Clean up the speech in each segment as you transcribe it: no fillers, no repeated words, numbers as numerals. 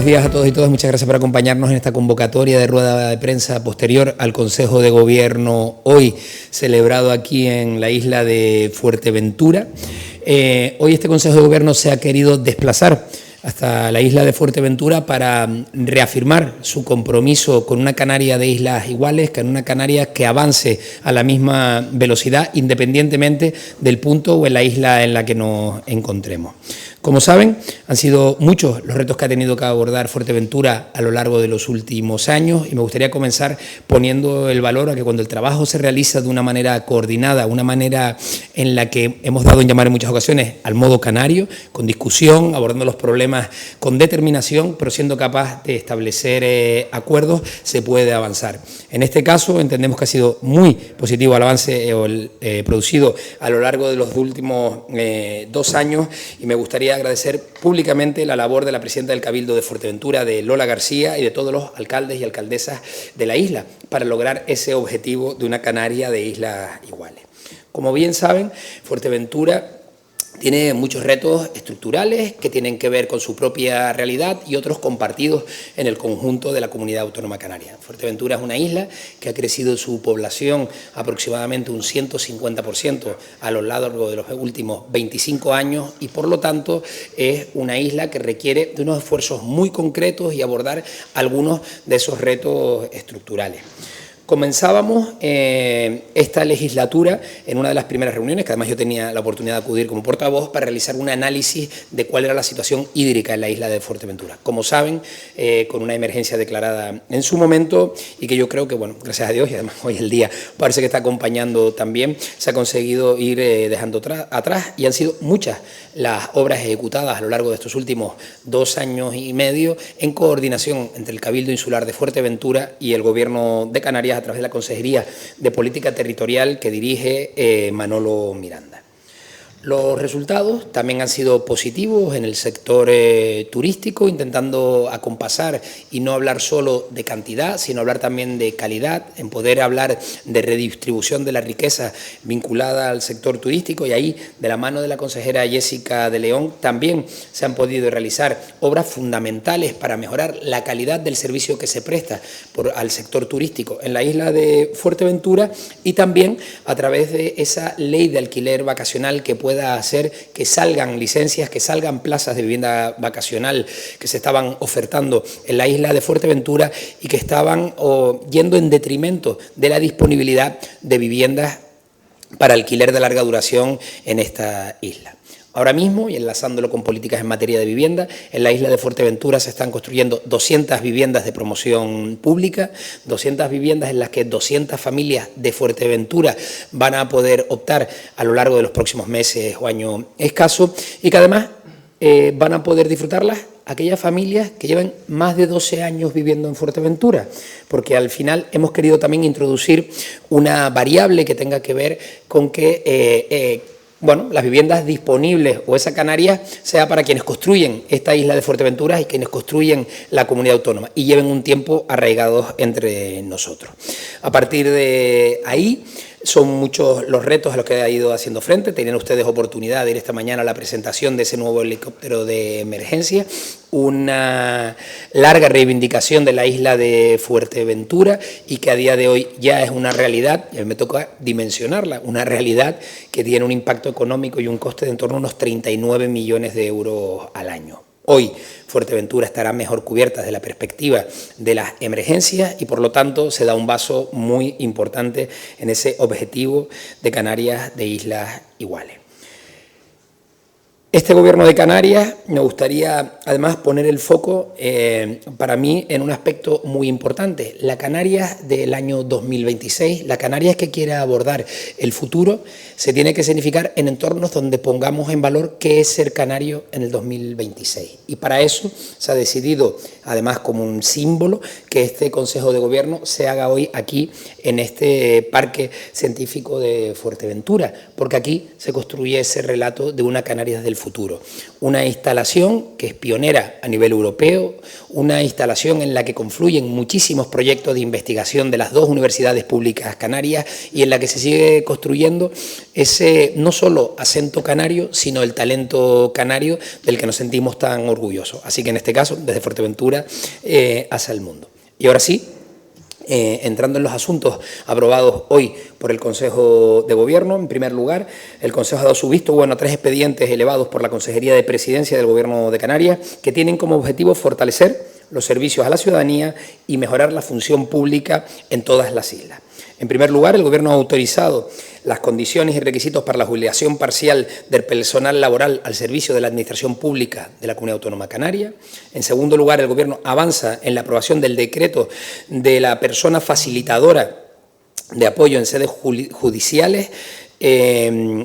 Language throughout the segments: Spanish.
Buenos días a todos y todas. Muchas gracias por acompañarnos en esta convocatoria de rueda de prensa posterior al Consejo de Gobierno hoy celebrado aquí en la isla de Fuerteventura. Hoy este Consejo de Gobierno se ha querido desplazar hasta la isla de Fuerteventura para reafirmar su compromiso con una Canarias de islas iguales, con una Canarias que avance a la misma velocidad independientemente del punto o en la isla en la que nos encontremos. Como saben, han sido muchos los retos que ha tenido que abordar Fuerteventura a lo largo de los últimos años y me gustaría comenzar poniendo el valor a que cuando el trabajo se realiza de una manera coordinada, una manera en la que hemos dado en llamar en muchas ocasiones al modo canario, con discusión, abordando los problemas con determinación, pero siendo capaz de establecer acuerdos, se puede avanzar. En este caso entendemos que ha sido muy positivo el avance producido a lo largo de los últimos 2 años y me gustaría agradecer públicamente la labor de la presidenta del Cabildo de Fuerteventura, de Lola García, y de todos los alcaldes y alcaldesas de la isla para lograr ese objetivo de una Canarias de islas iguales. Como bien saben, Fuerteventura tiene muchos retos estructurales que tienen que ver con su propia realidad y otros compartidos en el conjunto de la comunidad autónoma canaria. Fuerteventura es una isla que ha crecido su población aproximadamente un 150% a lo largo de los últimos 25 años y por lo tanto es una isla que requiere de unos esfuerzos muy concretos y abordar algunos de esos retos estructurales. Comenzábamos esta legislatura en una de las primeras reuniones, que además yo tenía la oportunidad de acudir como portavoz, para realizar un análisis de cuál era la situación hídrica en la isla de Fuerteventura. Como saben, con una emergencia declarada en su momento y que yo creo que, bueno, gracias a Dios y además hoy el día parece que está acompañando también, se ha conseguido ir dejando atrás y han sido muchas las obras ejecutadas a lo largo de estos últimos 2 años y medio en coordinación entre el Cabildo Insular de Fuerteventura y el Gobierno de Canarias a través de la Consejería de Política Territorial que dirige Manolo Miranda. Los resultados también han sido positivos en el sector turístico, intentando acompasar y no hablar solo de cantidad, sino hablar también de calidad, en poder hablar de redistribución de la riqueza vinculada al sector turístico y ahí, de la mano de la consejera Jessica de León, también se han podido realizar obras fundamentales para mejorar la calidad del servicio que se presta al sector turístico en la isla de Fuerteventura y también a través de esa ley de alquiler vacacional que pueda hacer que salgan licencias, que salgan plazas de vivienda vacacional que se estaban ofertando en la isla de Fuerteventura y que estaban yendo en detrimento de la disponibilidad de viviendas para alquiler de larga duración en esta isla. Ahora mismo, y enlazándolo con políticas en materia de vivienda, en la isla de Fuerteventura se están construyendo 200 viviendas de promoción pública, 200 viviendas en las que 200 familias de Fuerteventura van a poder optar a lo largo de los próximos meses o año escaso y que además van a poder disfrutarlas aquellas familias que llevan más de 12 años viviendo en Fuerteventura, porque al final hemos querido también introducir una variable que tenga que ver con que las viviendas disponibles o esa Canarias sea para quienes construyen esta isla de Fuerteventura y quienes construyen la comunidad autónoma y lleven un tiempo arraigados entre nosotros. A partir de ahí son muchos los retos a los que ha ido haciendo frente. Tenían ustedes oportunidad de ir esta mañana a la presentación de ese nuevo helicóptero de emergencia, una larga reivindicación de la isla de Fuerteventura y que a día de hoy ya es una realidad, y a mí me toca dimensionarla, una realidad que tiene un impacto económico y un coste de en torno a unos 39 millones de euros al año. Hoy Fuerteventura estará mejor cubierta desde la perspectiva de las emergencias y por lo tanto se da un paso muy importante en ese objetivo de Canarias de islas iguales. Este Gobierno de Canarias me gustaría además poner el foco para mí en un aspecto muy importante. La Canarias del año 2026, la Canarias que quiere abordar el futuro, se tiene que significar en entornos donde pongamos en valor qué es ser canario en el 2026. Y para eso se ha decidido, además como un símbolo, que este Consejo de Gobierno se haga hoy aquí en este Parque Científico de Fuerteventura, porque aquí se construye ese relato de una Canarias del futuro. Una instalación que es pionera a nivel europeo, una instalación en la que confluyen muchísimos proyectos de investigación de las dos universidades públicas canarias y en la que se sigue construyendo ese no solo acento canario, sino el talento canario del que nos sentimos tan orgullosos. Así que en este caso, desde Fuerteventura hacia el mundo. Y ahora sí, entrando en los asuntos aprobados hoy por el Consejo de Gobierno, en primer lugar, el Consejo ha dado su visto bueno a 3 expedientes elevados por la Consejería de Presidencia del Gobierno de Canarias que tienen como objetivo fortalecer los servicios a la ciudadanía y mejorar la función pública en todas las islas. En primer lugar, el Gobierno ha autorizado las condiciones y requisitos para la jubilación parcial del personal laboral al servicio de la Administración Pública de la Comunidad Autónoma Canaria. En segundo lugar, el Gobierno avanza en la aprobación del decreto de la persona facilitadora de apoyo en sedes judiciales,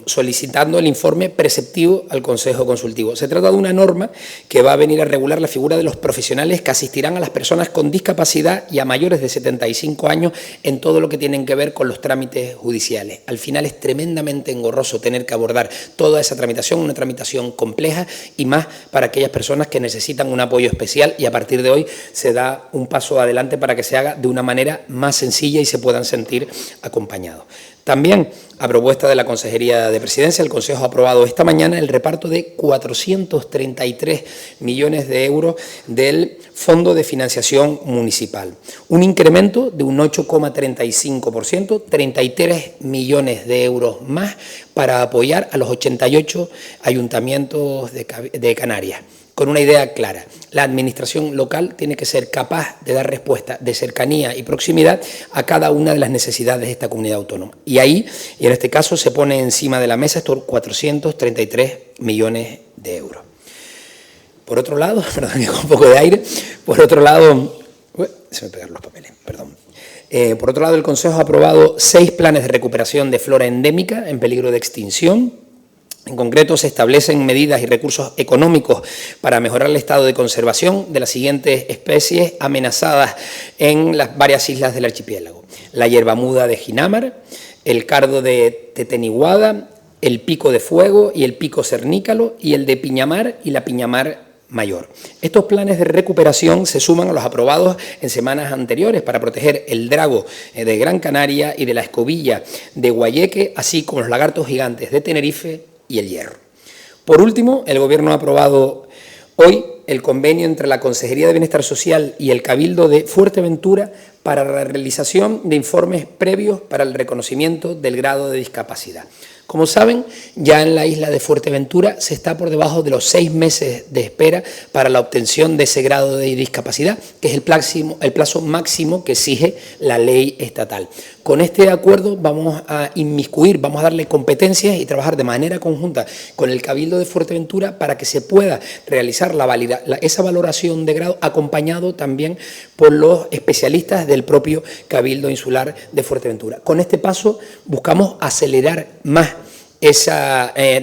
solicitando el informe preceptivo al Consejo Consultivo. Se trata de una norma que va a venir a regular la figura de los profesionales que asistirán a las personas con discapacidad y a mayores de 75 años en todo lo que tienen que ver con los trámites judiciales. Al final es tremendamente engorroso tener que abordar toda esa tramitación, una tramitación compleja y más para aquellas personas que necesitan un apoyo especial, y a partir de hoy se da un paso adelante para que se haga de una manera más sencilla y se puedan sentir acompañados. También, a propuesta de la Consejería de Presidencia, el Consejo ha aprobado esta mañana el reparto de 433 millones de euros del Fondo de Financiación Municipal. Un incremento de un 8,35%, 33 millones de euros más para apoyar a los 88 ayuntamientos de Canarias. Con una idea clara: la administración local tiene que ser capaz de dar respuesta de cercanía y proximidad a cada una de las necesidades de esta comunidad autónoma. Y ahí, y en este caso, se pone encima de la mesa estos 433 millones de euros. Por otro lado, perdón, con un poco de aire, por otro lado, se me pegaron los papeles, perdón. Por otro lado, el Consejo ha aprobado 6 planes de recuperación de flora endémica en peligro de extinción. En concreto, se establecen medidas y recursos económicos para mejorar el estado de conservación de las siguientes especies amenazadas en las varias islas del archipiélago: la hierbamuda de Ginamar, el cardo de Teteniguada, el pico de fuego y el pico cernícalo, y el de Piñamar y la Piñamar mayor. Estos planes de recuperación se suman a los aprobados en semanas anteriores para proteger el drago de Gran Canaria y de la escobilla de Guayeque, así como los lagartos gigantes de Tenerife y el hierro. Por último, el Gobierno ha aprobado hoy el convenio entre la Consejería de Bienestar Social y el Cabildo de Fuerteventura para la realización de informes previos para el reconocimiento del grado de discapacidad. Como saben, ya en la isla de Fuerteventura se está por debajo de los 6 meses de espera para la obtención de ese grado de discapacidad, que es el plazo máximo que exige la ley estatal. Con este acuerdo vamos a inmiscuir, vamos a darle competencias y trabajar de manera conjunta con el Cabildo de Fuerteventura para que se pueda realizar esa valoración de grado, acompañado también por los especialistas del propio Cabildo Insular de Fuerteventura. Con este paso buscamos acelerar más ese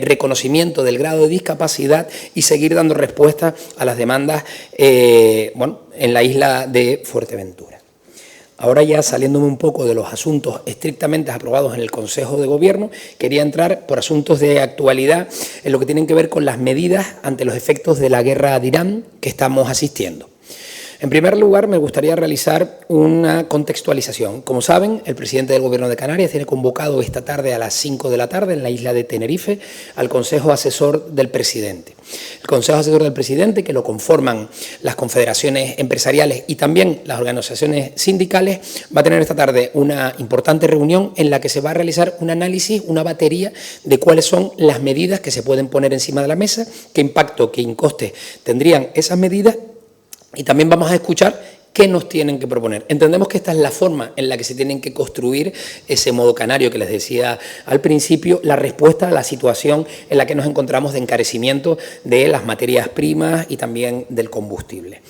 reconocimiento del grado de discapacidad y seguir dando respuesta a las demandas en la isla de Fuerteventura. Ahora, ya saliéndome un poco de los asuntos estrictamente aprobados en el Consejo de Gobierno, quería entrar por asuntos de actualidad en lo que tienen que ver con las medidas ante los efectos de la guerra de Irán que estamos asistiendo. En primer lugar, me gustaría realizar una contextualización. Como saben, el presidente del Gobierno de Canarias tiene convocado esta tarde a las 5 de la tarde en la isla de Tenerife al Consejo Asesor del Presidente. El Consejo Asesor del Presidente, que lo conforman las confederaciones empresariales y también las organizaciones sindicales, va a tener esta tarde una importante reunión en la que se va a realizar un análisis, una batería de cuáles son las medidas que se pueden poner encima de la mesa, qué impacto, qué incostes tendrían esas medidas. Y también vamos a escuchar qué nos tienen que proponer. Entendemos que esta es la forma en la que se tienen que construir ese modo canario que les decía al principio, la respuesta a la situación en la que nos encontramos de encarecimiento de las materias primas y también del combustible.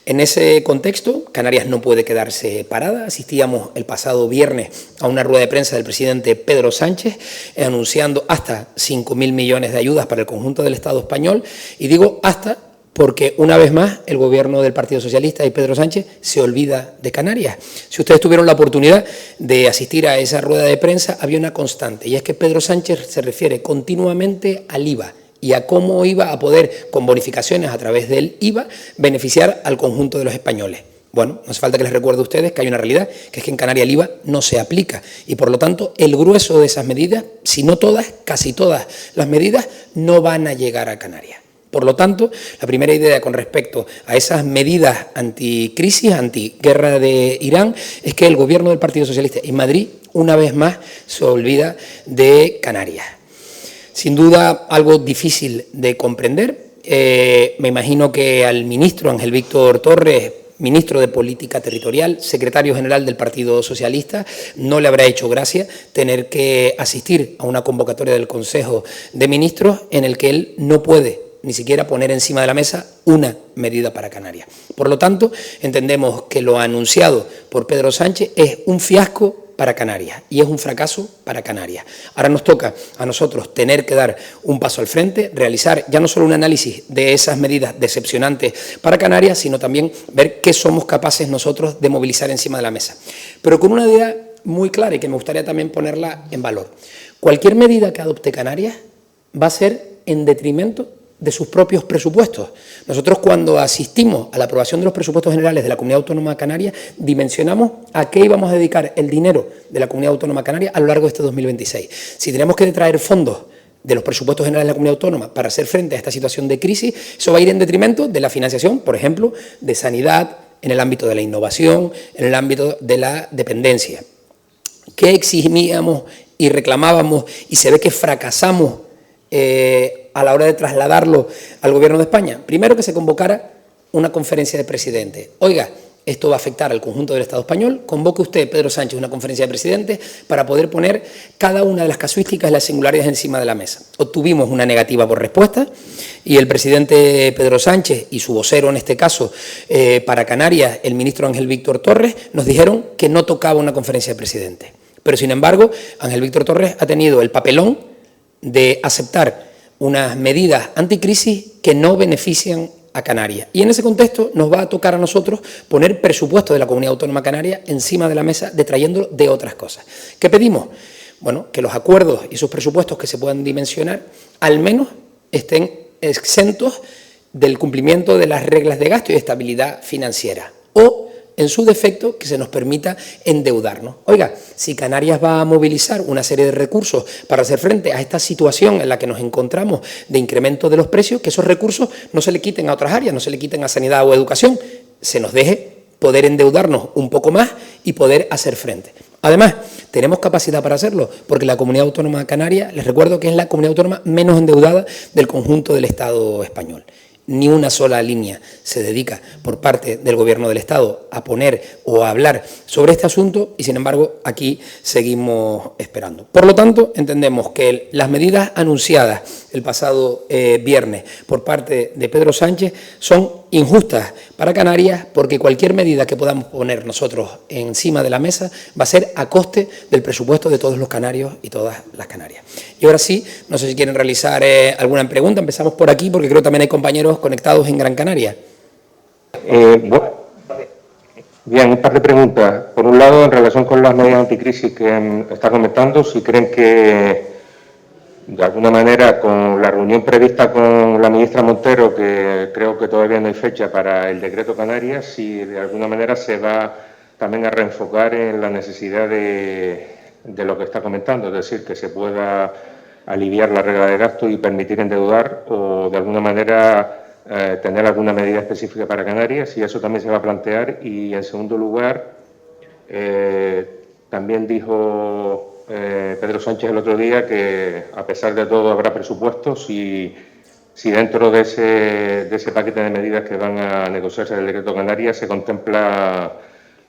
En ese contexto, Canarias no puede quedarse parada. Asistíamos el pasado viernes a una rueda de prensa del presidente Pedro Sánchez anunciando hasta 5.000 millones de ayudas para el conjunto del Estado español, y digo hasta porque una vez más el Gobierno del Partido Socialista y Pedro Sánchez se olvida de Canarias. Si ustedes tuvieron la oportunidad de asistir a esa rueda de prensa, había una constante, y es que Pedro Sánchez se refiere continuamente al IVA y a cómo iba a poder, con bonificaciones a través del IVA, beneficiar al conjunto de los españoles. Bueno, no hace falta que les recuerde a ustedes que hay una realidad, que es que en Canarias el IVA no se aplica y por lo tanto el grueso de esas medidas, si no todas, casi todas las medidas, no van a llegar a Canarias. Por lo tanto, la primera idea con respecto a esas medidas anticrisis, antiguerra de Irán, es que el gobierno del Partido Socialista en Madrid, una vez más, se olvida de Canarias. Sin duda, algo difícil de comprender. Me imagino que al ministro Ángel Víctor Torres, ministro de Política Territorial, secretario general del Partido Socialista, no le habrá hecho gracia tener que asistir a una convocatoria del Consejo de Ministros en el que él no puede ni siquiera poner encima de la mesa una medida para Canarias. Por lo tanto, entendemos que lo anunciado por Pedro Sánchez es un fiasco para Canarias y es un fracaso para Canarias. Ahora nos toca a nosotros tener que dar un paso al frente, realizar ya no solo un análisis de esas medidas decepcionantes para Canarias, sino también ver qué somos capaces nosotros de movilizar encima de la mesa. Pero con una idea muy clara y que me gustaría también ponerla en valor. Cualquier medida que adopte Canarias va a ser en detrimento de sus propios presupuestos. Nosotros cuando asistimos a la aprobación de los presupuestos generales de la Comunidad Autónoma Canaria, dimensionamos a qué íbamos a dedicar el dinero de la Comunidad Autónoma Canaria a lo largo de este 2026. Si tenemos que detraer fondos de los presupuestos generales de la Comunidad Autónoma para hacer frente a esta situación de crisis, eso va a ir en detrimento de la financiación, por ejemplo, de sanidad, en el ámbito de la innovación, en el ámbito de la dependencia. ¿Qué exigíamos y reclamábamos y se ve que fracasamos a la hora de trasladarlo al Gobierno de España? Primero, que se convocara una conferencia de presidentes. Oiga, esto va a afectar al conjunto del Estado español, convoque usted, Pedro Sánchez, una conferencia de presidentes para poder poner cada una de las casuísticas y las singularidades encima de la mesa. Obtuvimos una negativa por respuesta y el presidente Pedro Sánchez y su vocero, en este caso, para Canarias, el ministro Ángel Víctor Torres, nos dijeron que no tocaba una conferencia de presidentes. Pero, sin embargo, Ángel Víctor Torres ha tenido el papelón de aceptar unas medidas anticrisis que no benefician a Canarias. Y en ese contexto nos va a tocar a nosotros poner presupuesto de la Comunidad Autónoma Canaria encima de la mesa, detrayéndolo de otras cosas. ¿Qué pedimos? Bueno, que los acuerdos y sus presupuestos que se puedan dimensionar al menos estén exentos del cumplimiento de las reglas de gasto y de estabilidad financiera. O, en su defecto, que se nos permita endeudarnos. Oiga, si Canarias va a movilizar una serie de recursos para hacer frente a esta situación en la que nos encontramos de incremento de los precios, que esos recursos no se le quiten a otras áreas, no se le quiten a sanidad o educación, se nos deje poder endeudarnos un poco más y poder hacer frente. Además, tenemos capacidad para hacerlo, porque la Comunidad Autónoma Canaria, les recuerdo que es la comunidad autónoma menos endeudada del conjunto del Estado español. Ni una sola línea se dedica por parte del Gobierno del Estado a poner o a hablar sobre este asunto y, sin embargo, aquí seguimos esperando. Por lo tanto, entendemos que las medidas anunciadas el pasado viernes por parte de Pedro Sánchez son injustas para Canarias, porque cualquier medida que podamos poner nosotros encima de la mesa va a ser a coste del presupuesto de todos los canarios y todas las Canarias. Y ahora sí, no sé si quieren realizar alguna pregunta. Empezamos por aquí, porque creo que también hay compañeros conectados en Gran Canaria. Bien, un par de preguntas. Por un lado, en relación con las medidas anticrisis que está comentando, si creen que, de alguna manera, con la reunión prevista con la ministra Montero, que creo que todavía no hay fecha para el decreto Canarias, si de alguna manera se va también a reenfocar en la necesidad de lo que está comentando, es decir, que se pueda aliviar la regla de gasto y permitir endeudar, o de alguna manera tener alguna medida específica para Canarias, si eso también se va a plantear. Y en segundo lugar, también dijo Pedro Sánchez el otro día que a pesar de todo habrá presupuestos, y si dentro de ese paquete de medidas que van a negociarse del decreto Canarias se contempla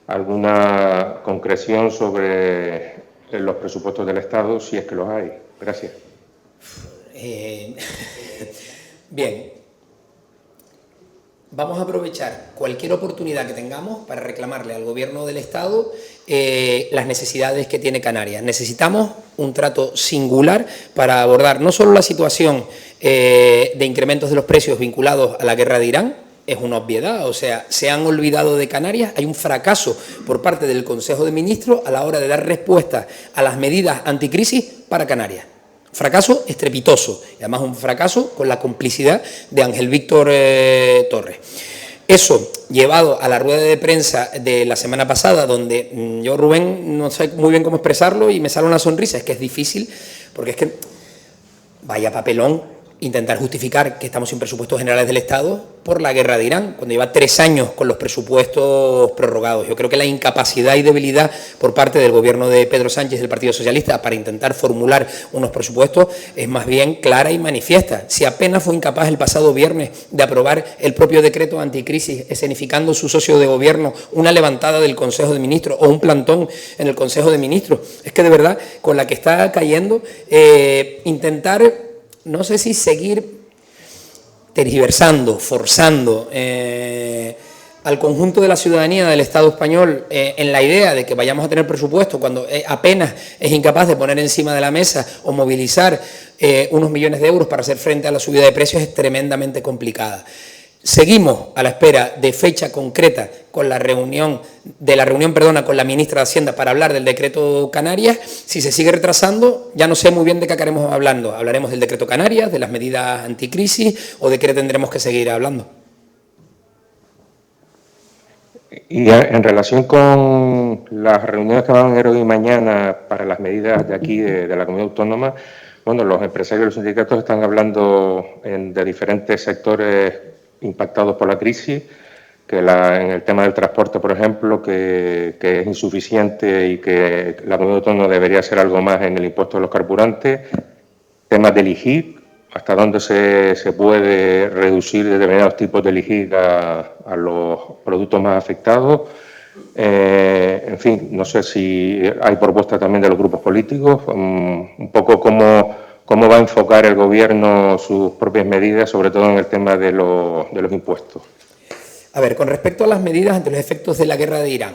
alguna concreción sobre los presupuestos del Estado, si es que los hay. Gracias. Bien. Vamos a aprovechar cualquier oportunidad que tengamos para reclamarle al Gobierno del Estado las necesidades que tiene Canarias. Necesitamos un trato singular para abordar no solo la situación de incrementos de los precios vinculados a la guerra de Irán, es una obviedad, o sea, se han olvidado de Canarias, hay un fracaso por parte del Consejo de Ministros a la hora de dar respuesta a las medidas anticrisis para Canarias. Fracaso estrepitoso, y además un fracaso con la complicidad de Ángel Víctor Torres. Eso, llevado a la rueda de prensa de la semana pasada, donde yo, Rubén, no sé muy bien cómo expresarlo y me sale una sonrisa, es que es difícil, porque es que vaya papelón intentar justificar que estamos sin presupuestos generales del Estado por la guerra de Irán, cuando lleva 3 años con los presupuestos prorrogados. Yo creo que la incapacidad y debilidad por parte del gobierno de Pedro Sánchez del Partido Socialista para intentar formular unos presupuestos es más bien clara y manifiesta. Si apenas fue incapaz el pasado viernes de aprobar el propio decreto anticrisis, escenificando su socio de gobierno una levantada del Consejo de Ministros o un plantón en el Consejo de Ministros, es que de verdad, con la que está cayendo, intentar, no sé si seguir tergiversando, forzando al conjunto de la ciudadanía del Estado español en la idea de que vayamos a tener presupuesto cuando apenas es incapaz de poner encima de la mesa o movilizar unos millones de euros para hacer frente a la subida de precios es tremendamente complicada. Seguimos a la espera de fecha concreta con la reunión con la ministra de Hacienda para hablar del decreto Canarias. Si se sigue retrasando, ya no sé muy bien de qué acabaremos hablando. ¿Hablaremos del decreto Canarias, de las medidas anticrisis o de qué tendremos que seguir hablando? Y en relación con las reuniones que van a haber hoy y mañana para las medidas de aquí, de la comunidad autónoma, bueno, los empresarios y los sindicatos están hablando de diferentes sectores impactados por la crisis, que en el tema del transporte, por ejemplo, que es insuficiente y que la comunidad autónoma debería hacer algo más en el impuesto de los carburantes, temas del IGIP, hasta dónde se puede reducir determinados tipos de IGIP a los productos más afectados. En fin, no sé si hay propuestas también de los grupos políticos, un poco cómo va a enfocar el Gobierno sus propias medidas, sobre todo en el tema de los impuestos. A ver, con respecto a las medidas ante los efectos de la guerra de Irán,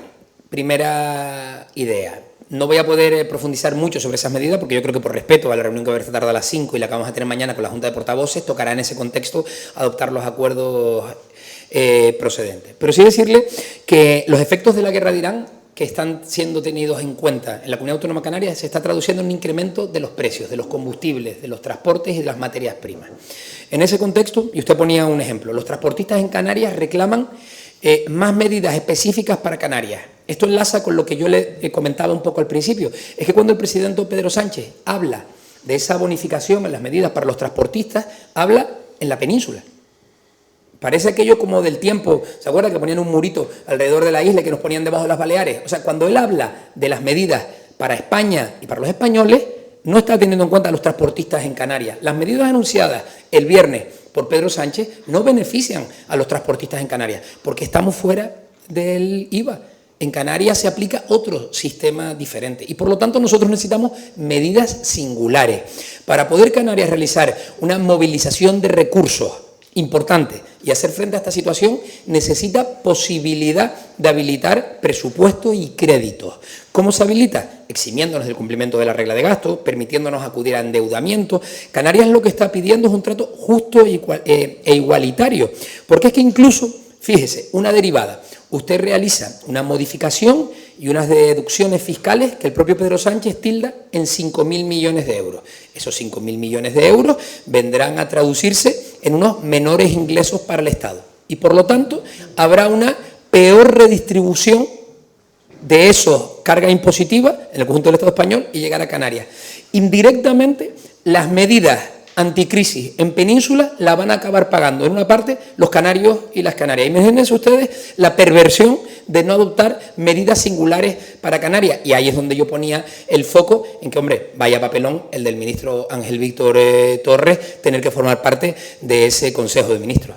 primera idea. No voy a poder profundizar mucho sobre esas medidas porque yo creo que por respeto a la reunión que va a haber esta tarde a las 5 y la que vamos a tener mañana con la Junta de Portavoces, tocará en ese contexto adoptar los acuerdos procedentes. Pero sí decirle que los efectos de la guerra de Irán que están siendo tenidos en cuenta en la Comunidad Autónoma Canaria se está traduciendo en un incremento de los precios, de los combustibles, de los transportes y de las materias primas. En ese contexto, y usted ponía un ejemplo, los transportistas en Canarias reclaman más medidas específicas para Canarias. Esto enlaza con lo que yo le comentaba un poco al principio. Es que cuando el presidente Pedro Sánchez habla de esa bonificación en las medidas para los transportistas, habla en la península. Parece aquello como del tiempo, ¿se acuerda que ponían un murito alrededor de la isla que nos ponían debajo de las Baleares? O sea, cuando él habla de las medidas para España y para los españoles, no está teniendo en cuenta a los transportistas en Canarias. Las medidas anunciadas el viernes por Pedro Sánchez no benefician a los transportistas en Canarias, porque estamos fuera del IVA. En Canarias se aplica otro sistema diferente y por lo tanto nosotros necesitamos medidas singulares. Para poder Canarias realizar una movilización de recursos importante y hacer frente a esta situación necesita posibilidad de habilitar presupuesto y créditos. ¿Cómo se habilita? Eximiéndonos del cumplimiento de la regla de gasto, permitiéndonos acudir a endeudamiento. Canarias lo que está pidiendo es un trato justo e igualitario, porque es que incluso, fíjese, una derivada, usted realiza una modificación y unas deducciones fiscales que el propio Pedro Sánchez tilda en 5.000 millones de euros. Esos 5.000 millones de euros vendrán a traducirse en unos menores ingresos para el Estado. Y por lo tanto, habrá una peor redistribución de esos cargas impositivas en el conjunto del Estado español y llegar a Canarias. Indirectamente, las medidas anticrisis en península la van a acabar pagando en una parte los canarios y las canarias. Imagínense ustedes la perversión de no adoptar medidas singulares para Canarias, y ahí es donde yo ponía el foco en que, hombre, vaya papelón el del ministro Ángel Víctor Torres tener que formar parte de ese Consejo de Ministros.